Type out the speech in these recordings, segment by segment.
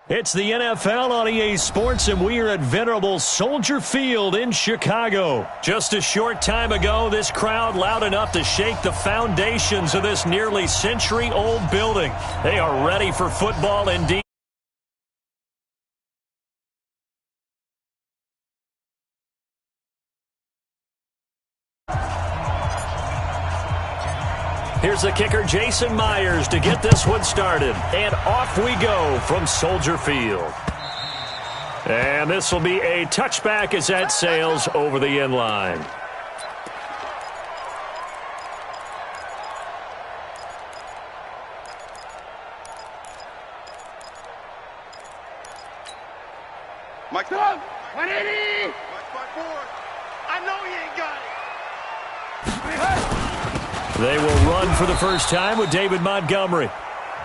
It's the NFL on EA Sports, and we are at venerable Soldier Field in Chicago. Just a short time ago, this crowd loud enough to shake the foundations of this nearly century-old building. They are ready for football indeed. Here's the kicker, Jason Myers, to get this one started. And off we go from Soldier Field. And this will be a touchback as that sails over the end line. Mike, 180! Mike, 4. I know you ain't got it. They will run for the first time with David Montgomery.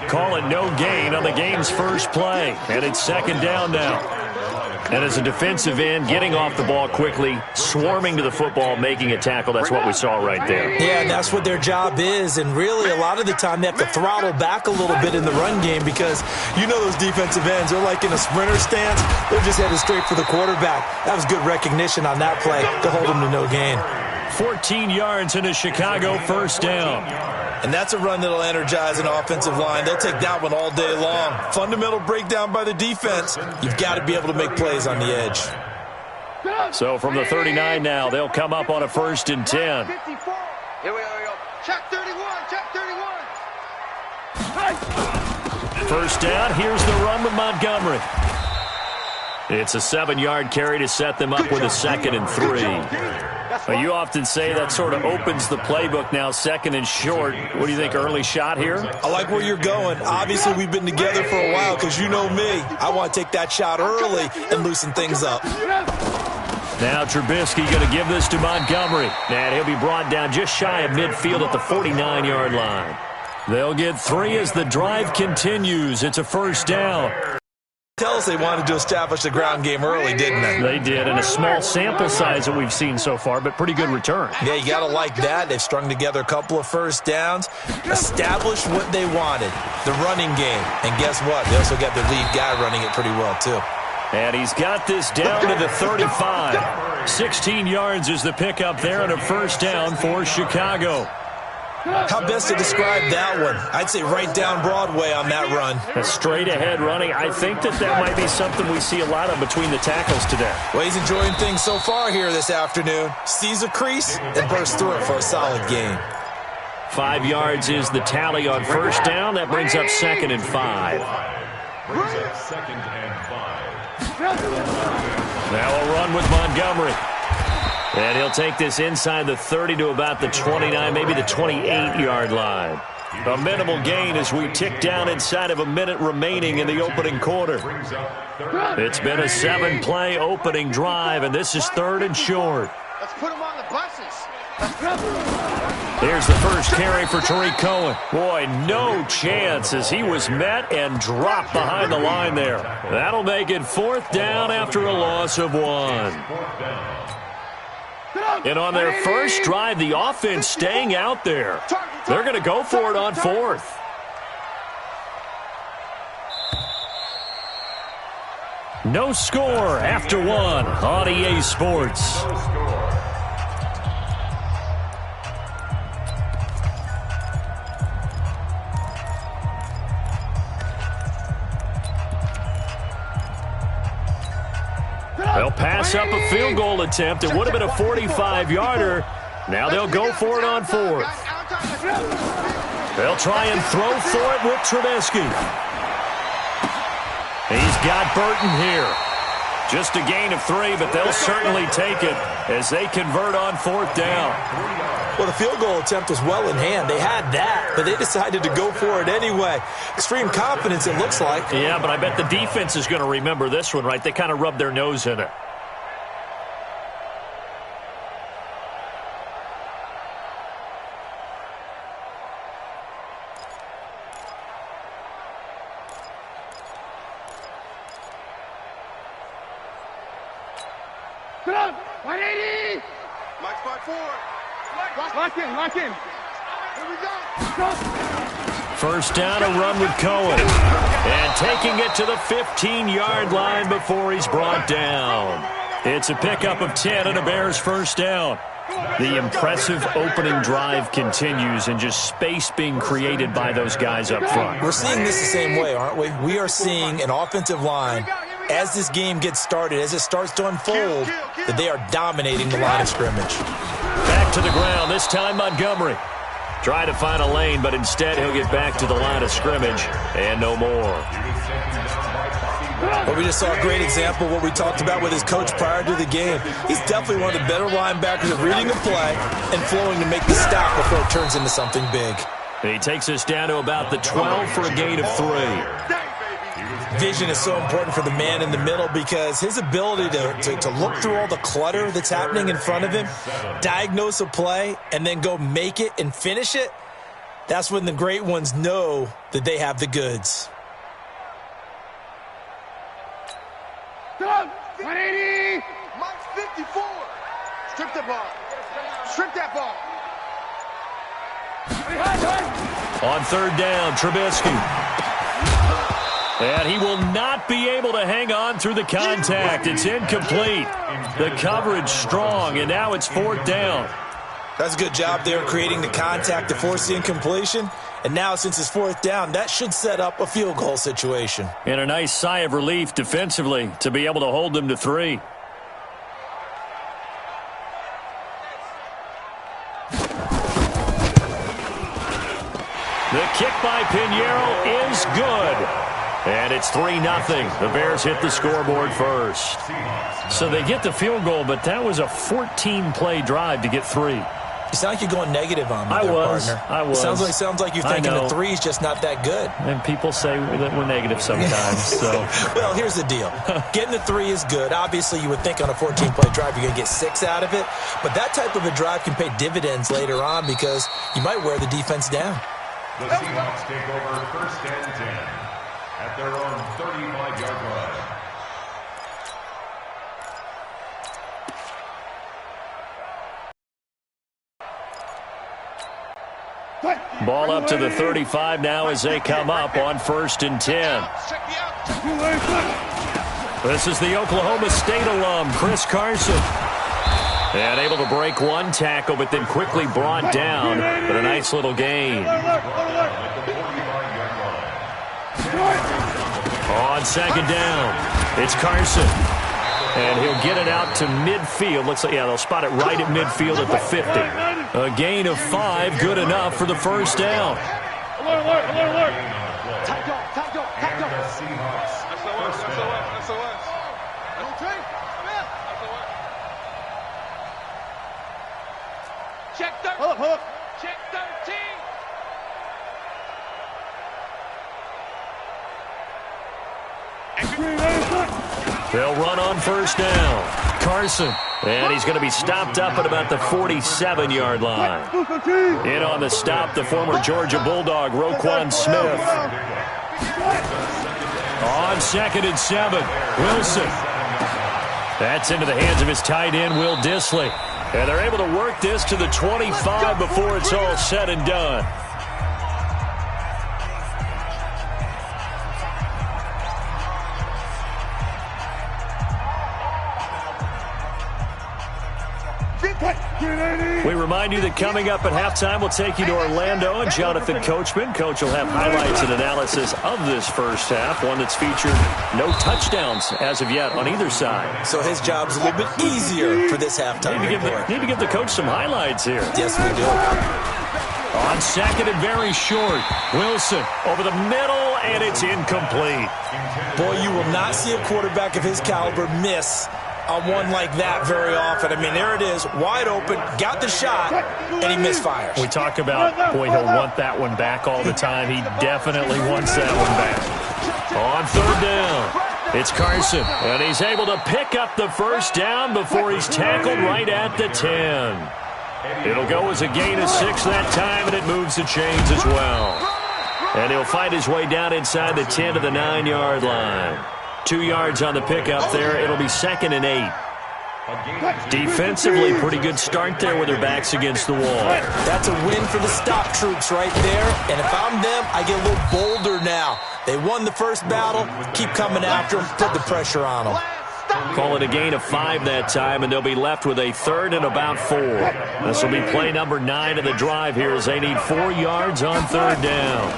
Call it no gain on the game's first play. And it's second down now. And as a defensive end, getting off the ball quickly, swarming to the football, making a tackle, that's what we saw right there. Yeah, and that's what their job is. And really, a lot of the time, they have to throttle back a little bit in the run game because you know those defensive ends, they're like in a sprinter stance. They're just headed straight for the quarterback. That was good recognition on that play to hold them to no gain. 14 yards into Chicago, first down. And that's a run that'll energize an offensive line. They'll take that one all day long. Fundamental breakdown by the defense. You've got to be able to make plays on the edge. So from the 39 now, they'll come up on a 1st and 10. Here we go. Check 31, check 31. First down, here's the run with Montgomery. It's a 7-yard carry to set them up with a 2nd and 3. Well, you often say that sort of opens the playbook now, 2nd and short. What do you think, early shot here? I like where you're going. Obviously, we've been together for a while because you know me. I want to take that shot early and loosen things up. Now Trubisky going to give this to Montgomery. And he'll be brought down just shy of midfield at the 49-yard line. They'll get 3 as the drive continues. It's a first down. Tell us they wanted to establish the ground game early, didn't they? They did, and a small sample size that we've seen so far, but pretty good return. Yeah, you got to like that. They've strung together a couple of first downs, established what they wanted, the running game. And guess what? They also got their lead guy running it pretty well, too. And he's got this down to the 35. 16 yards is the pickup there and a first down for Chicago. How best to describe that one? I'd say right down Broadway on that run. A straight-ahead running. I think that might be something we see a lot of between the tackles today. Well, he's enjoying things so far here this afternoon. Sees a crease and bursts through it for a solid gain. 5 yards is the tally on first down. That brings up 2nd and 5. Now a run with Montgomery. And he'll take this inside the 30 to about the 29, maybe the 28-yard line. A minimal gain as we tick down inside of a minute remaining in the opening quarter. It's been a 7-play opening drive, and this is 3rd and short. Let's put them on the buses. Here's the first carry for Tariq Cohen. Boy, no chance as he was met and dropped behind the line there. That'll make it 4th down after a loss of 1. And on their first drive, the offense staying out there. They're going to go for it on 4th. No score after 1 on EA Sports. They'll pass up a field goal attempt. It would have been a 45-yarder. Now they'll go for it on 4th. They'll try and throw for it with Trubisky. He's got Burton here. Just a gain of 3, but they'll certainly take it as they convert on 4th down. Well, the field goal attempt was well in hand. They had that, but they decided to go for it anyway. Extreme confidence, it looks like. Yeah, but I bet the defense is going to remember this one, right? They kind of rubbed their nose in it. Come on, 180! Mike's 5-4. Lock in, lock in. Here we go. First down, a run with Cohen. And taking it to the 15-yard line before he's brought down. It's a pickup of 10 and a Bears first down. The impressive opening drive continues and just space being created by those guys up front. We're seeing this the same way, aren't we? We are seeing an offensive line, as this game gets started, as it starts to unfold, that they are dominating the line of scrimmage. Back to the ground, this time Montgomery. Try to find a lane, but instead he'll get back to the line of scrimmage and no more. But we just saw a great example of what we talked about with his coach prior to the game. He's definitely one of the better linebackers of reading a play and flowing to make the stop before it turns into something big. He takes us down to about the 12 for a gain of 3. Vision is so important for the man in the middle because his ability to look through all the clutter that's happening in front of him, diagnose a play, and then go make it and finish it, that's when the great ones know that they have the goods. 180. Mike 54. Strip the ball. Strip that ball. On third down, Trubisky. And he will not be able to hang on through the contact. It's incomplete. The coverage strong, and now it's fourth down. That's a good job there creating the contact to force the incompletion. And now, since it's fourth down, that should set up a field goal situation. And a nice sigh of relief defensively to be able to hold them to 3. The kick by Pinheiro is good. And it's 3-0. The Bears hit the scoreboard first. So they get the field goal, but that was a 14-play drive to get 3. You sound like you're going negative on me, partner. I was. Sounds like you're thinking the 3's just not that good. And people say that we're negative sometimes. So, well, here's the deal. Getting the 3 is good. Obviously, you would think on a 14-play drive you're going to get 6 out of it. But that type of a drive can pay dividends later on because you might wear the defense down. The Seahawks take over first and 10 at their own 35-yard line. Ball up to the 35 now as they come up on first and 10. This is the Oklahoma State alum, Chris Carson. And able to break one tackle, but then quickly brought down. But a nice little gain. On second down, it's Carson. And he'll get it out to midfield. Looks like, yeah, they'll spot it right at midfield at the 50. A gain of 5, good enough for the first down. Alert. Check 13. Check 13. They'll run on first down. Carson. And he's going to be stopped up at about the 47-yard line. In on the stop, the former Georgia Bulldog, Roquan Smith. On second and 7, Wilson. That's into the hands of his tight end, Will Dissly. And they're able to work this to the 25 before it's all said and done. We remind you that coming up at halftime, we'll take you to Orlando and Jonathan Coachman. Coach will have highlights and analysis of this first half, one that's featured no touchdowns as of yet on either side. So his job's a little bit easier for this halftime report. Need to give the coach some highlights here. Yes, we do. On second and very short, Wilson over the middle, and it's incomplete. Boy, you will not see a quarterback of his caliber miss on one like that very often. I mean, there it is, wide open, got the shot, and he misfires. We talk about, boy, he'll want that one back all the time. He definitely wants that one back. On third down, it's Carson, and he's able to pick up the first down before he's tackled right at the 10. It'll go as a gain of 6 that time, and it moves the chains as well. And he'll fight his way down inside the 10 to the 9-yard line. 2 yards on the pickup there. It'll be second and 8. Defensively, pretty good start there with their backs against the wall. That's a win for the stop troops right there. And if I'm them, I get a little bolder now. They won the first battle. Keep coming after them. Put the pressure on them. Call it a gain of 5 that time, and they'll be left with a third and about 4. This will be play number 9 of the drive here as they need 4 yards on third down.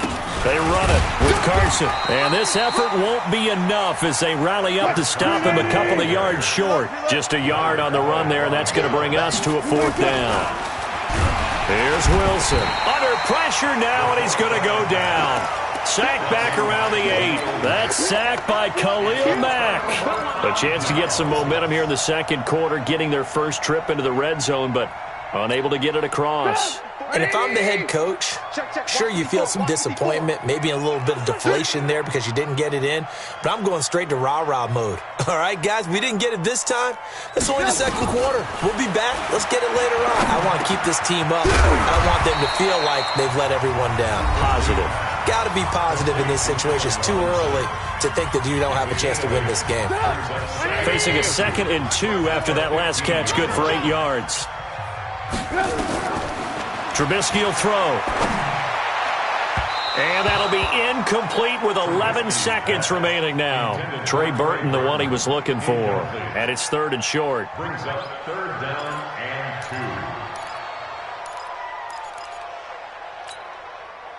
They run it with Carson, and this effort won't be enough as they rally up to stop him a couple of yards short. Just a yard on the run there, and that's going to bring us to a 4th down. Here's Wilson. Under pressure now, and he's going to go down. Sacked back around the 8. That's sacked by Khalil Mack. A chance to get some momentum here in the second quarter, getting their first trip into the red zone, but unable to get it across. And if I'm the head coach, sure, you feel some disappointment, maybe a little bit of deflation there because you didn't get it in, but I'm going straight to rah-rah mode. All right, guys, we didn't get it this time. It's only the second quarter. We'll be back. Let's get it later on. I want to keep this team up. I don't want them to feel like they've let everyone down. Positive. Got to be positive in these situations. Too early to think that you don't have a chance to win this game. Facing a 2nd and 2 after that last catch, good for 8 yards. Trubisky will throw. And that'll be incomplete with 11 seconds remaining now. Trey Burton, the one he was looking for. And it's 3rd and short. Brings up 3rd down and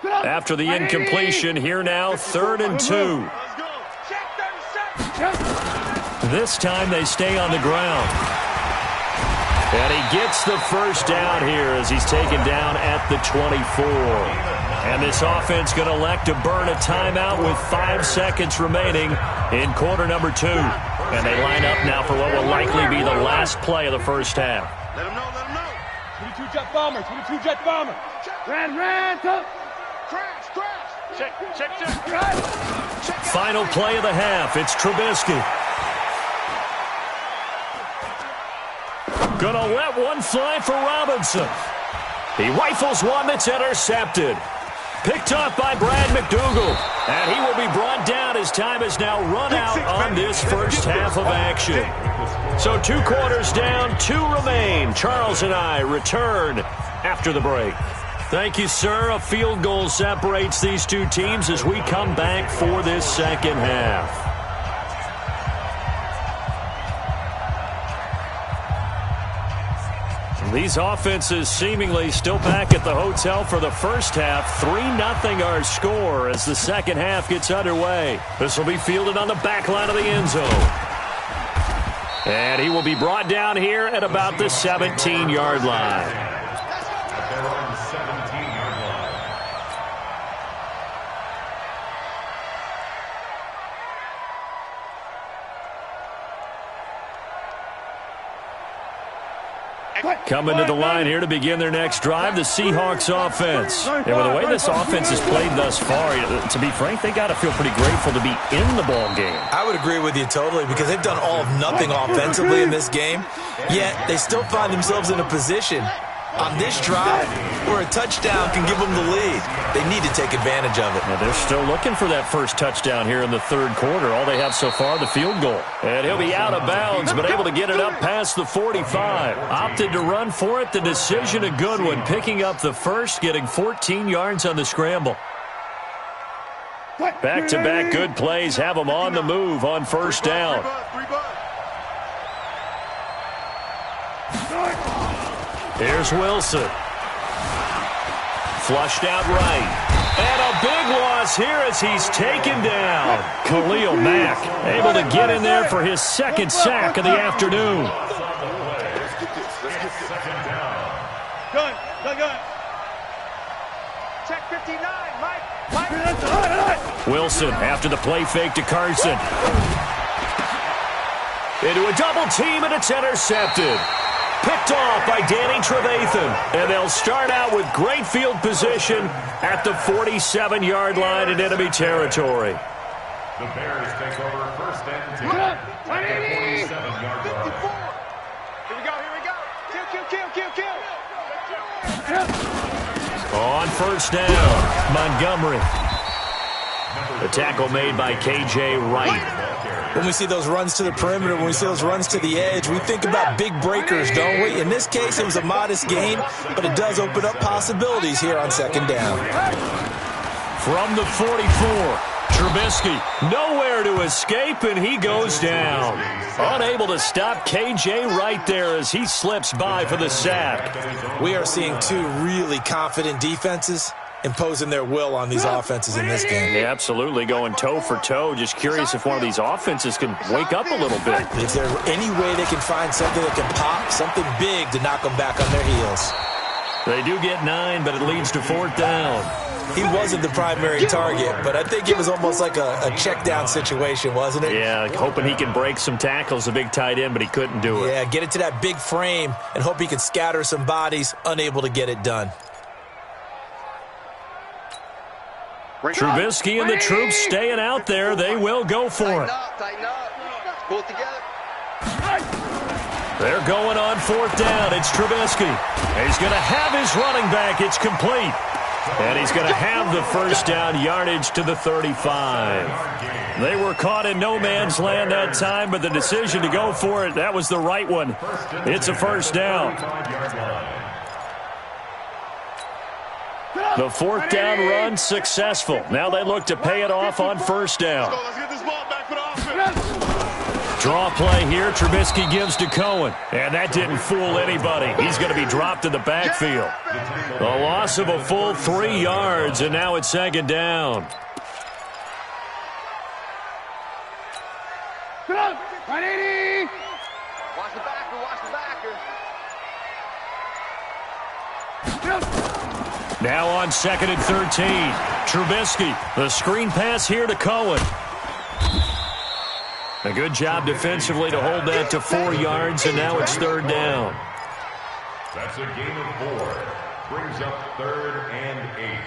2. After the incompletion, here now, 3rd and 2. This time they stay on the ground. And he gets the first down here as he's taken down at the 24. And this offense going to elect to burn a timeout with 5 seconds remaining in quarter number 2. And they line up now for what will likely be the last play of the first half. Let him know, let him know. 22 jet bomber, 22 jet bomber. Ran, top. Crash. Check. Final play of the half. It's Trubisky. Gonna let one fly for Robinson. He rifles one that's intercepted. Picked off by Brad McDougal. And he will be brought down as time has now run out on this first half of action. So 2 quarters down, 2 remain. Charles and I return after the break. Thank you, sir. A field goal separates these 2 teams as we come back for this second half. These offenses seemingly still back at the hotel for the first half. 3-0 our score as the second half gets underway. This will be fielded on the back line of the end zone. And he will be brought down here at about the 17-yard line. At their own 17-yard line. Coming to the line here to begin their next drive, the Seahawks offense. And with the way this offense has played thus far, to be frank, they got to feel pretty grateful to be in the ball game. I would agree with you totally because they've done all of nothing offensively in this game, yet they still find themselves in a position on this drive where a touchdown can give them the lead. They need to take advantage of it. Now they're still looking for that first touchdown here in the third quarter. All they have so far, the field goal. And he'll be out of bounds, but able to get it up past the 45. Opted to run for it. The decision a good one. Picking up the first, getting 14 yards on the scramble. Back-to-back good plays have them on the move on first down. Here's Wilson. Flushed out right. And a big loss here as he's taken down. Khalil Mack able to get in there for his second sack of the afternoon. Gun. Check 59, Mike. Wilson after the play fake to Carson. Into a double team, and it's intercepted. Picked off by Danny Trevathan. And they'll start out with great field position at the 47-yard line in enemy territory. The Bears take over first and 10 at the 47-yard line. Kill. On first down, Montgomery. The tackle made by K.J. Wright. When we see those runs to the perimeter, when we see those runs to the edge, we think about big breakers, don't we? In this case, it was a modest gain, but it does open up possibilities here on second down. From the 44, Trubisky nowhere to escape, and he goes down. Unable to stop KJ right there as he slips by for the sack. We are seeing two really confident defenses imposing their will on these offenses in this game. Yeah, absolutely, going toe for toe. Just curious if one of these offenses can wake up a little bit. Is there any way they can find something that can pop, something big to knock them back on their heels? They do get 9, but it leads to 4th down. He wasn't the primary target, but I think it was almost like a check down situation, wasn't it? Yeah, hoping he can break some tackles, a big tight end, but he couldn't do it. Yeah, get it to that big frame and hope he can scatter some bodies, unable to get it done. Trubisky and the troops staying out there. They will go for it. Tighten up. Pull it together. They're going on 4th down. It's Trubisky. He's going to have his running back. It's complete. And he's going to have the first down yardage to the 35. They were caught in no man's land that time, but the decision to go for it, that was the right one. It's a first down. The 4th down run successful. Now they look to pay it off on first down. Let's get this ball back for the offense. Draw play here. Trubisky gives to Cohen. And that didn't fool anybody. He's going to be dropped in the backfield. A loss of a full 3 yards, and now it's second down. Watch the backer. Watch the backer. Now on 2nd and 13. Trubisky, the screen pass here to Cohen. A good job defensively to hold that to 4 yards, and now it's 3rd down. That's a gain of 4. Brings up 3rd and 8.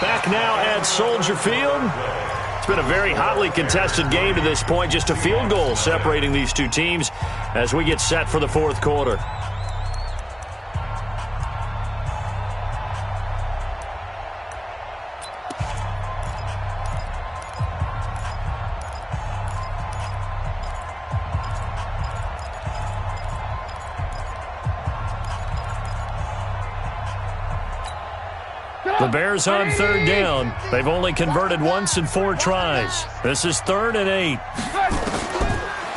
Back now at Soldier Field. It's been a very hotly contested game to this point. Just a field goal separating these two teams as we get set for the 4th quarter. The Bears on 3rd down. They've only converted once in 4 tries. This is 3rd and 8.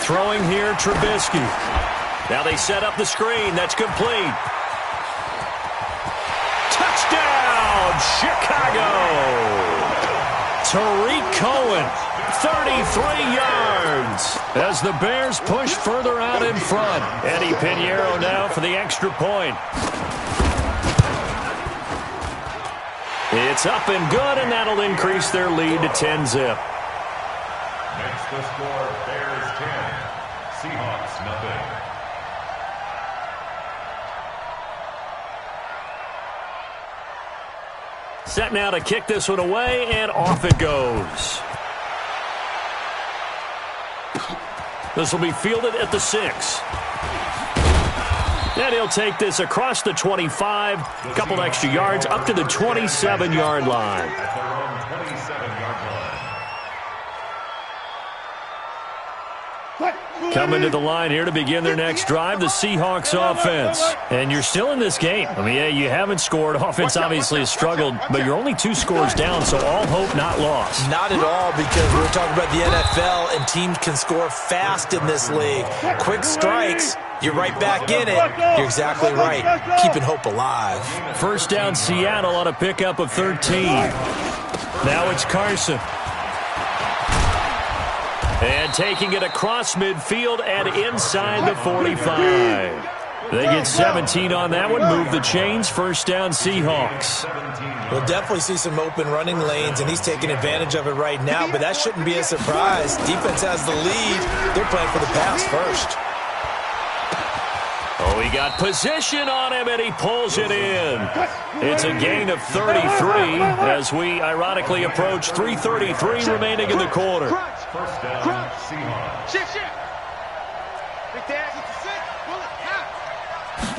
Throwing here, Trubisky. Now they set up the screen. That's complete. Touchdown, Chicago! Tariq Cohen, 33 yards. As the Bears push further out in front. Eddie Pinheiro now for the extra point. It's up and good, and that'll increase their lead to 10-zip. Makes the score Bears 10, Seahawks nothing. Set now to kick this one away, and off it goes. This will be fielded at the 6. And he'll take this across the 25, a couple extra yards, up to the 27-yard line. At their own 27-yard line. Coming to the line here to begin their next drive, the Seahawks offense. And you're still in this game. I mean, yeah, you haven't scored. Offense obviously has struggled, but you're only 2 scores down, so all hope not lost. Not at all, because we're talking about the NFL, and teams can score fast in this league. Quick strikes, you're right back in it. You're exactly right. Keeping hope alive. First down, Seattle on a pickup of 13. Now it's Carson. And taking it across midfield and inside the 45. They get 17 on that one. Move the chains. First down, Seahawks. We'll definitely see some open running lanes, and he's taking advantage of it right now, but that shouldn't be a surprise. Defense has the lead. They're playing for the pass first. Oh, he got position on him, and he pulls it in. It's a gain of 33 as we ironically approach 3:33 remaining in the quarter. First down, Seahawks. Shift. Big dad, get the 6. Pull it.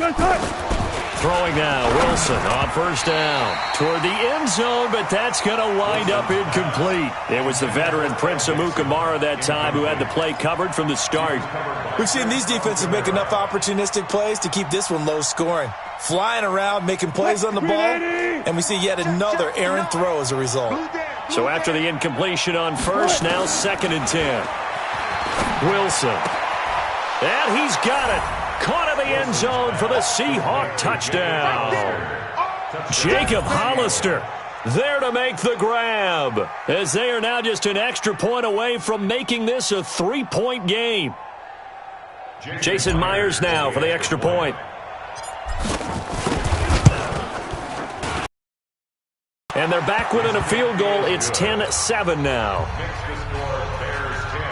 Throwing now, Wilson on first down toward the end zone, but that's going to wind up incomplete. It was the veteran Prince Amukamara that time who had the play covered from the start. We've seen these defenses make enough opportunistic plays to keep this one low scoring. Flying around, making plays on the ball, and we see yet another errant throw as a result. So after the incompletion on first, now 2nd and 10. Wilson. And he's got it. Caught in the end zone for the Seahawk touchdown. Jacob Hollister there to make the grab, as they are now just an extra point away from making this a 3-point game. Jason Myers now for the extra point. And they're back within a field goal. It's 10-7 now. Next to score, Bears 10,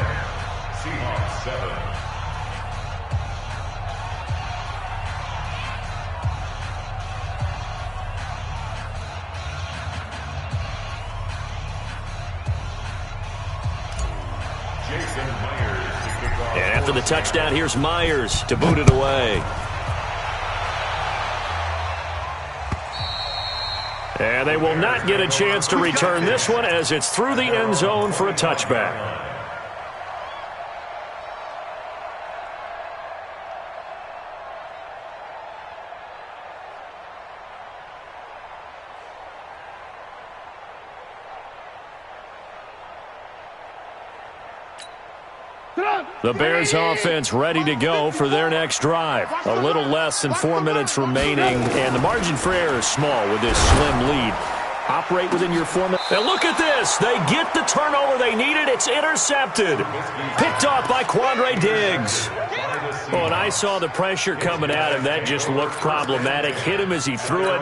Seahawks 7. And after the touchdown, here's Myers to boot it away. And they will not get a chance to return this one as it's through the end zone for a touchback. The Bears offense ready to go for their next drive. A little less than 4 minutes remaining, and the margin for error is small with this slim lead. Operate within your 4 minutes. And look at this. They get the turnover they needed. It's intercepted. Picked off by Quandre Diggs. Oh, and I saw the pressure coming at him. That just looked problematic. Hit him as he threw it,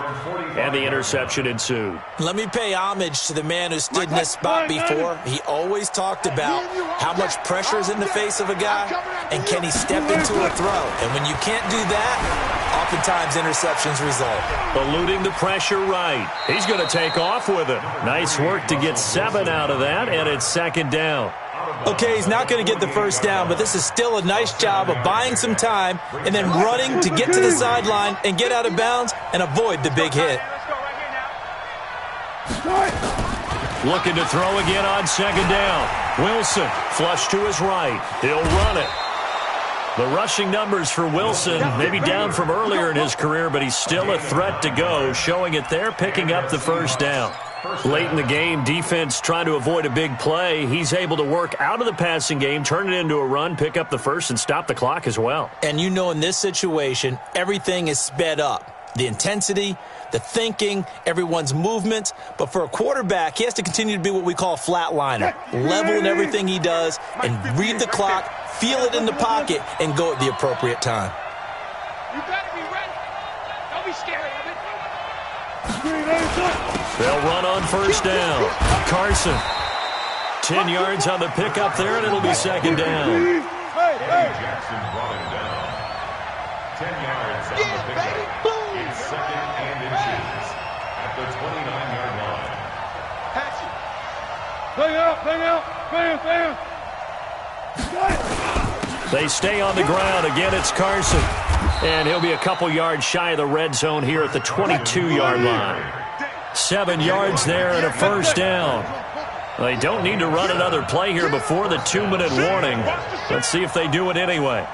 and the interception ensued. Let me pay homage to the man who stood in this spot before. He always talked about how much pressure is in the face of a guy, and can he step into a throw. And when you can't do that, oftentimes interceptions result. Eluding the pressure right. He's going to take off with it. Nice work to get 7 out of that, and it's 2nd down. Okay, he's not going to get the first down, but this is still a nice job of buying some time and then running to get to the sideline and get out of bounds and avoid the big hit. Looking to throw again on 2nd down. Wilson, flush to his right. He'll run it. The rushing numbers for Wilson, maybe down from earlier in his career, but he's still a threat to go, showing it there, picking up the first down. Late in the game, defense trying to avoid a big play. He's able to work out of the passing game, turn it into a run, pick up the first, and stop the clock as well. And you know in this situation, everything is sped up. The intensity, the thinking, everyone's movement. But for a quarterback, he has to continue to be what we call a flatliner. Level in everything he does and read the clock, feel it in the pocket, and go at the appropriate time. You better be ready. Don't be scared of it. They'll run on first down. Carson. 10 yards on the pickup there, and it'll be 2nd down. Jackson brought him down. 10 yards on the pickup. It's 2nd and inches at the 29-yard line. Patch it. Bang out. They stay on the ground. Again, it's Carson. And he'll be a couple yards shy of the red zone here at the 22-yard line. 7 yards there and a first down. They don't need to run another play here before the 2-minute warning. Let's see if they do it anyway.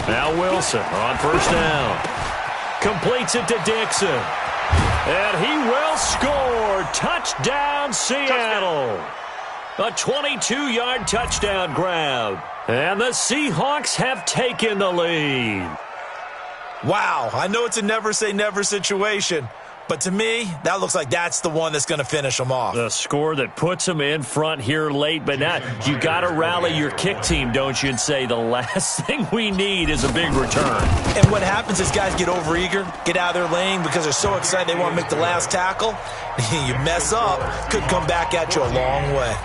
Now Wilson on first down. Completes it to Dixon. And he will score. Touchdown, Seattle. A 22-yard touchdown grab. And the Seahawks have taken the lead. Wow, I know it's a never-say-never situation, but to me, that looks like that's the one that's going to finish them off. The score that puts them in front here late, but now you got to rally your kick team, don't you, and say the last thing we need is a big return. And what happens is guys get overeager, get out of their lane because they're so excited they want to make the last tackle. You mess up, could come back at you a long way.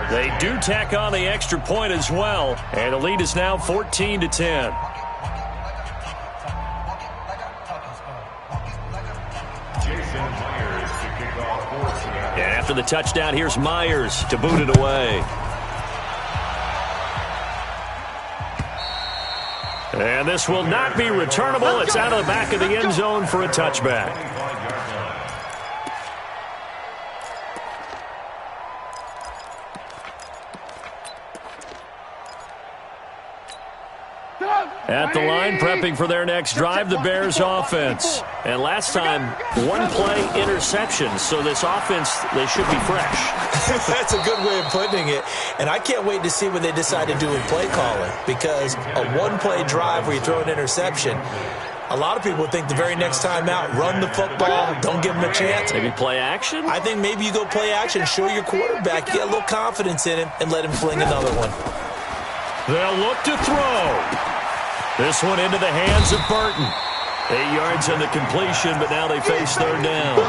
They do tack on the extra point as well, and the lead is now 14-10. And after the touchdown, here's Myers to boot it away. And this will not be returnable. It's out of the back of the end zone for a touchback. At the line, prepping for their next drive, the Bears offense. And last time, one play interception. So this offense, they should be fresh. That's a good way of putting it. And I can't wait to see what they decide to do with play calling. Because a one-play drive where you throw an interception, a lot of people think the very next time out, run the football, don't give them a chance. Maybe play action? I think maybe you go play action, show your quarterback, you get a little confidence in him, and let him fling another one. They'll look to throw. This one into the hands of Burton. 8 yards on the completion, but now they face third down.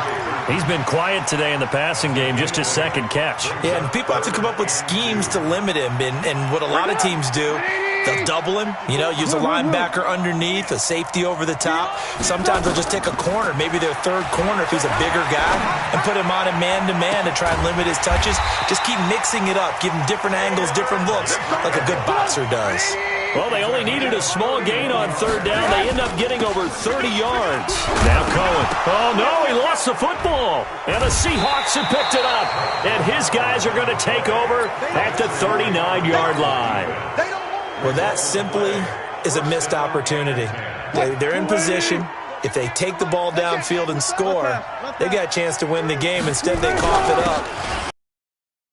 He's been quiet today in the passing game, just his second catch. Yeah, and people have to come up with schemes to limit him, and what a lot of teams do, they'll double him, use a linebacker underneath, a safety over the top. Sometimes they'll just take a corner, maybe their third corner if he's a bigger guy, and put him on a man-to-man to try and limit his touches. Just keep mixing it up, give him different angles, different looks, like a good boxer does. Well, they only needed a small gain on third down. They end up getting over 30 yards. Now Cohen. Oh, no, he lost the football. And the Seahawks have picked it up. And his guys are going to take over at the 39-yard line. Well, that simply is a missed opportunity. They're in position. If they take the ball downfield and score, they got a chance to win the game. Instead, they cough it up.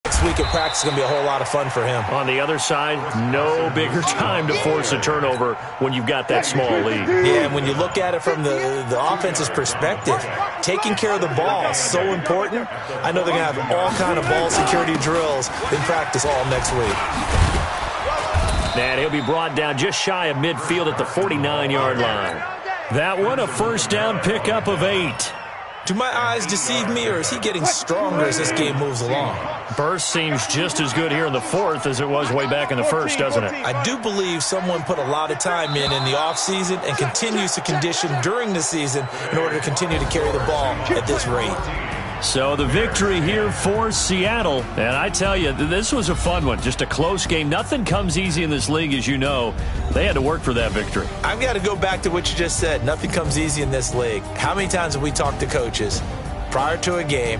Next week at practice is going to be a whole lot of fun for him. On the other side, no bigger time to force a turnover when you've got that small lead. Yeah, and when you look at it from the offense's perspective, taking care of the ball is so important. I know they're going to have all kind of ball security drills in practice all next week. And he'll be brought down just shy of midfield at the 49-yard line. That one, a first down pickup of 8. Do my eyes deceive me, or is he getting stronger as this game moves along? Burst seems just as good here in the fourth as it was way back in the first, doesn't it? I do believe someone put a lot of time in the offseason and continues to condition during the season in order to continue to carry the ball at this rate. So the victory here for Seattle. And I tell you, this was a fun one. Just a close game. Nothing comes easy in this league, as you know. They had to work for that victory. I've got to go back to what you just said. Nothing comes easy in this league. How many times have we talked to coaches prior to a game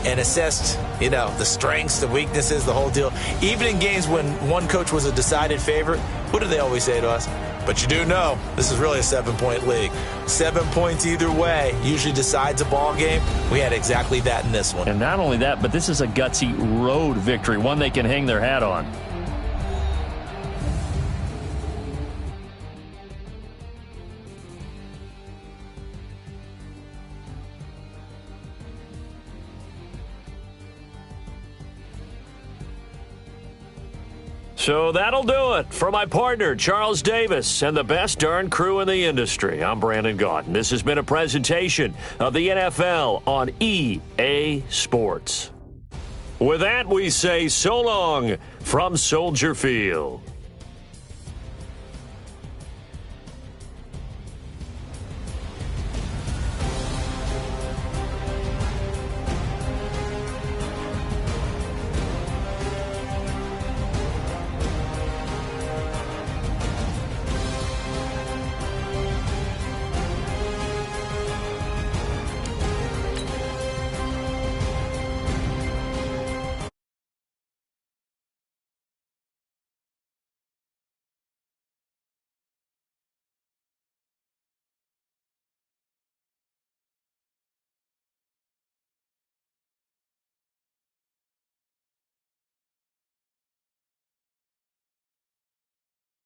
and assessed, the strengths, the weaknesses, the whole deal? Even in games when one coach was a decided favorite, what do they always say to us? But you do know this is really a 7-point league. 7 points either way usually decides a ball game. We had exactly that in this one. And not only that, but this is a gutsy road victory, one they can hang their hat on. So that'll do it for my partner, Charles Davis, and the best darn crew in the industry. I'm Brandon Gaudin. This has been a presentation of the NFL on EA Sports. With that, we say so long from Soldier Field.